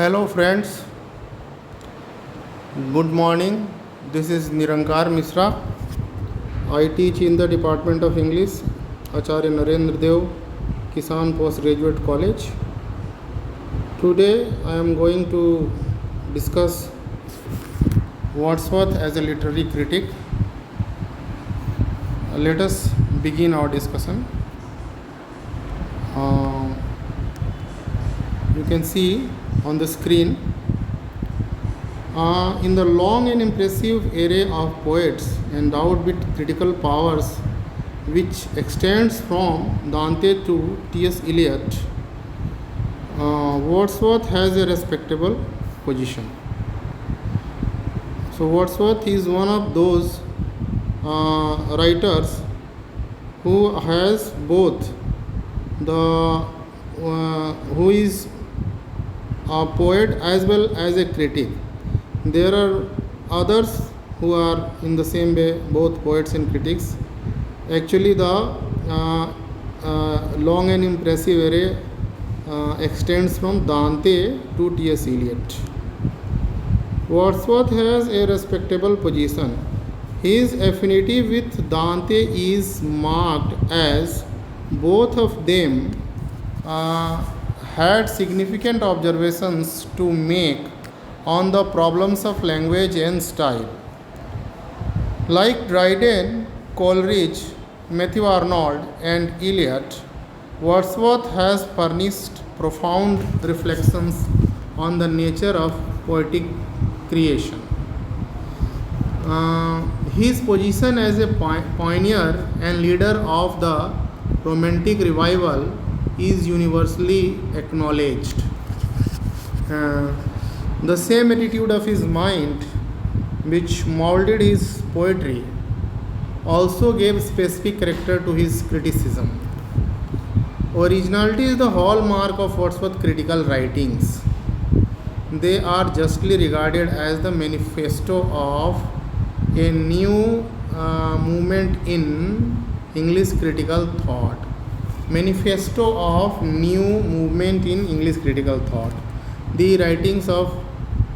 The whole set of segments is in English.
Hello friends, good morning. This is Nirankar Misra. I teach in the Department of English, Acharya Narendra Dev, Kisan Postgraduate College. Today I am going to discuss Wordsworth as a literary critic. Let us begin our discussion. You can see on the screen in the long and impressive array of poets endowed with critical powers which extends from Dante to T.S. Eliot, Wordsworth has a respectable position. So Wordsworth is one of those writers who has both the who is a poet as well as a critic. There are others who are in the same way both poets and critics. Actually, the long and impressive array extends from Dante to T.S. Eliot. Wordsworth has a respectable position. His affinity with Dante is marked as both of them had significant observations to make on the problems of language and style. Like Dryden, Coleridge, Matthew Arnold, and Eliot, Wordsworth has furnished profound reflections on the nature of poetic creation. His position as a pioneer and leader of the Romantic revival is universally acknowledged. The same attitude of his mind which molded his poetry also gave specific character to his criticism. Originality is the hallmark of Wordsworth's critical writings. They are justly regarded as the manifesto of a new movement in English critical thought. Manifesto of new movement in English critical thought. The writings of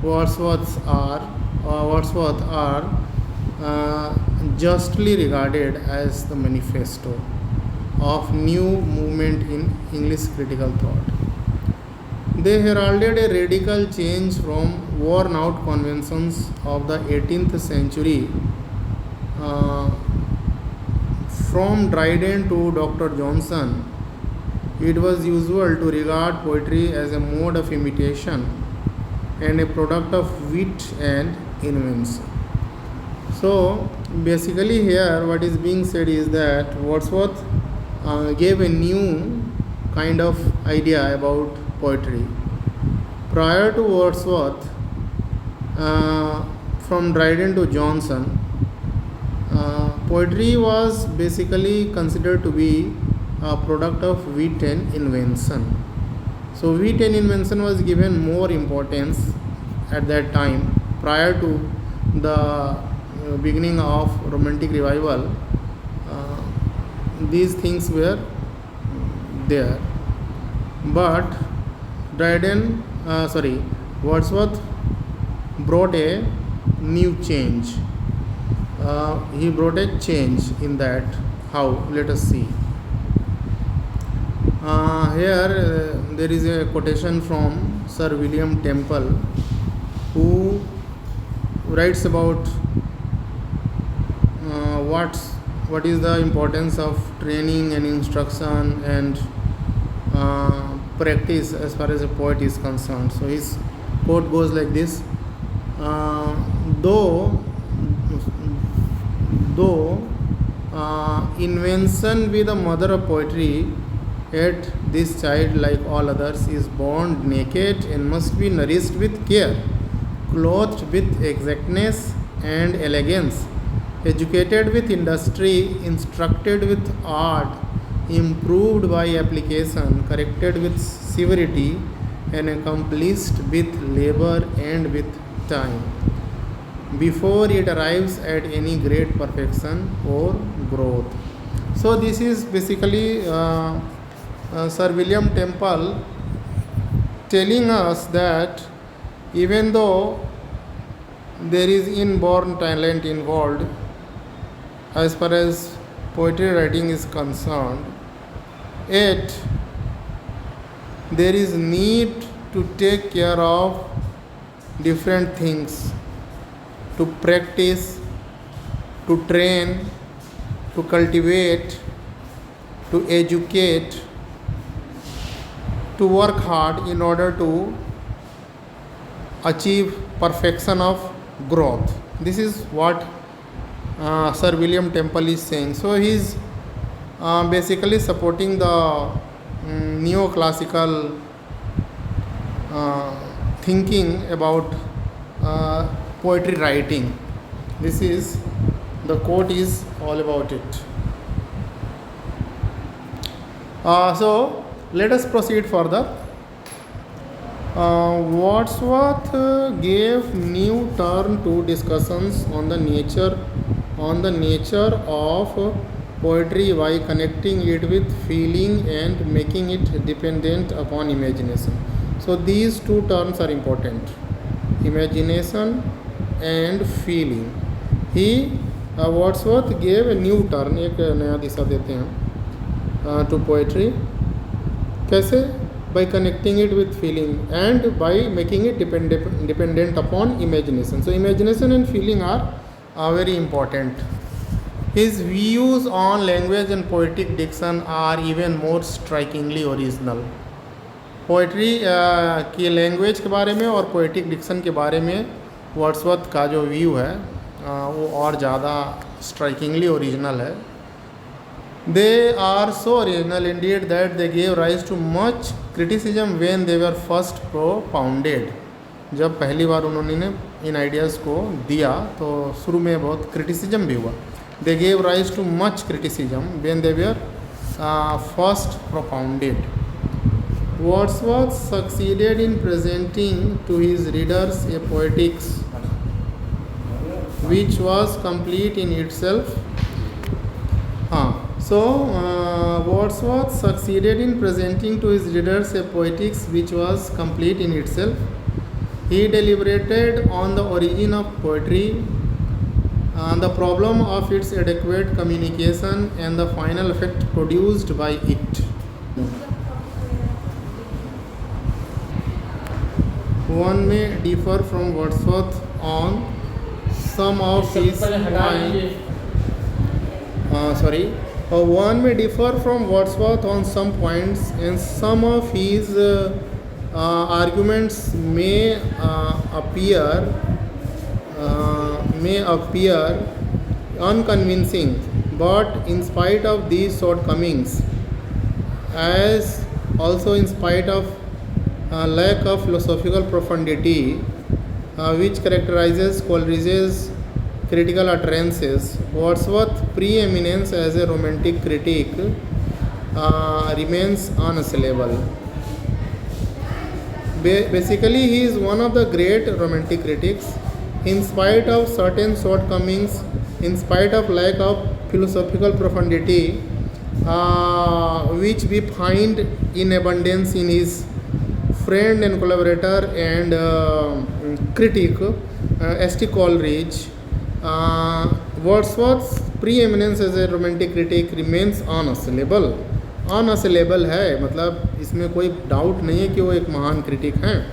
Wordsworth are justly regarded as the manifesto of new movement in English critical thought. They heralded a radical change from worn out conventions of the 18th century. From Dryden to Dr. Johnson, it was usual to regard poetry as a mode of imitation and a product of wit and invention. So, basically, here what is being said is that Wordsworth gave a new kind of idea about poetry. Prior to Wordsworth, from Dryden to Johnson, poetry was basically considered to be a product of wit and invention. So wit and invention was given more importance at that time. Prior to the beginning of Romantic revival, these things were there. But Wordsworth brought a new change. He brought a change in that. How? Let us see. Here there is a quotation from Sir William Temple, who writes about what is the importance of training and instruction and practice as far as a poet is concerned. So his quote goes like this: though invention be the mother of poetry, yet this child, like all others, is born naked and must be nourished with care, clothed with exactness and elegance, educated with industry, instructed with art, improved by application, corrected with severity, and accomplished with labor and with time, before it arrives at any great perfection or growth. So this is basically Sir William Temple telling us that Even though there is inborn talent involved, as far as poetry writing is concerned, yet there is need to take care of different things, to practice, to train, to cultivate, to educate, to work hard in order to achieve perfection of growth. This is what Sir William Temple is saying. So he is basically supporting the neoclassical thinking about poetry writing. This is the quote is all about it. So let us proceed further. Wordsworth gave new turn to discussions on the nature of poetry by connecting it with feeling and making it dependent upon imagination. So these two terms are important: imagination and feeling. He Wordsworth gave a new turn, एक नया दिशा देते हैं to poetry. कैसे? By connecting it with feeling and by making it dependent upon imagination. So imagination and feeling are very important. His views on language and poetic diction are even more strikingly original. Poetry की language के बारे में और poetic Dickson के बारे में Wordsworth का जो व्यू है वो और ज़्यादा स्ट्राइकिंगली ओरिजिनल है. They are so original indeed that they gave rise to much criticism when they were first propounded. जब पहली बार उन्होंने इन आइडियाज़ को दिया तो शुरू में बहुत क्रिटिसिज्म भी हुआ. They gave rise to much criticism when they were first propounded. Wordsworth succeeded in presenting to his readers a poetics which was complete in itself. Wordsworth succeeded in presenting to his readers a poetics which was complete in itself. He deliberated on the origin of poetry, the problem of its adequate communication, and the final effect produced by it. One may differ from Wordsworth on some of his one may differ from Wordsworth on some points, and some of his arguments may appear unconvincing. But in spite of these shortcomings, as also in spite of lack of philosophical profundity which characterizes Coleridge's critical utterances, Wordsworth's preeminence as a romantic critic remains unassailable. Basically, he is one of the great romantic critics. In spite of certain shortcomings, in spite of lack of philosophical profundity which we find in abundance in his friend and collaborator and critic S.T. Coleridge, Wordsworth's preeminence as a romantic critic remains unassailable. अनअसेलेबल है, मतलब इसमें कोई doubt नहीं है कि वो एक महान क्रिटिक हैं.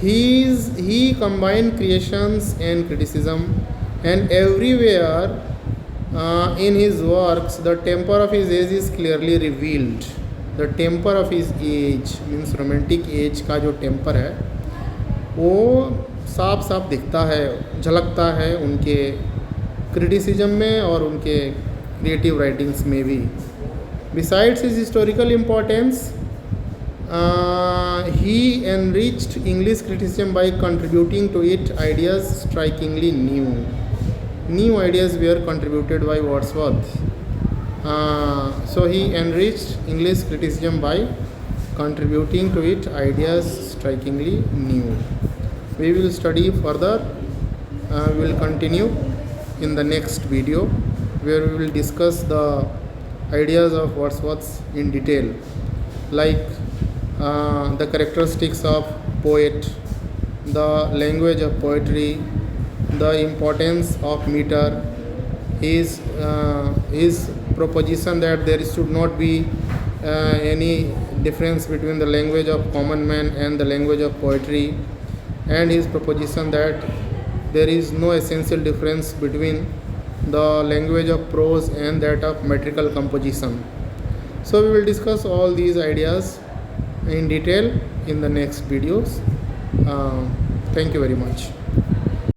He combined creations and criticism, and everywhere in his works the temper of his age is clearly revealed. The temper of his age means romantic age का जो टेम्पर है वो साफ साफ दिखता है, झलकता है उनके क्रिटिसिज्म में और उनके क्रिएटिव राइटिंग्स में भी. Besides his historical importance, he enriched English criticism by contributing to it ideas strikingly new. New ideas were contributed by Wordsworth. So he enriched English criticism by contributing to it ideas strikingly new. We will study further. We will continue in the next video where we will discuss the ideas of Wordsworth in detail, like the characteristics of poet, the language of poetry, the importance of meter, his proposition that there should not be any difference between the language of common man and the language of poetry, and his proposition that there is no essential difference between the language of prose and that of metrical composition. So we will discuss all these ideas in detail in the next videos. Thank you very much.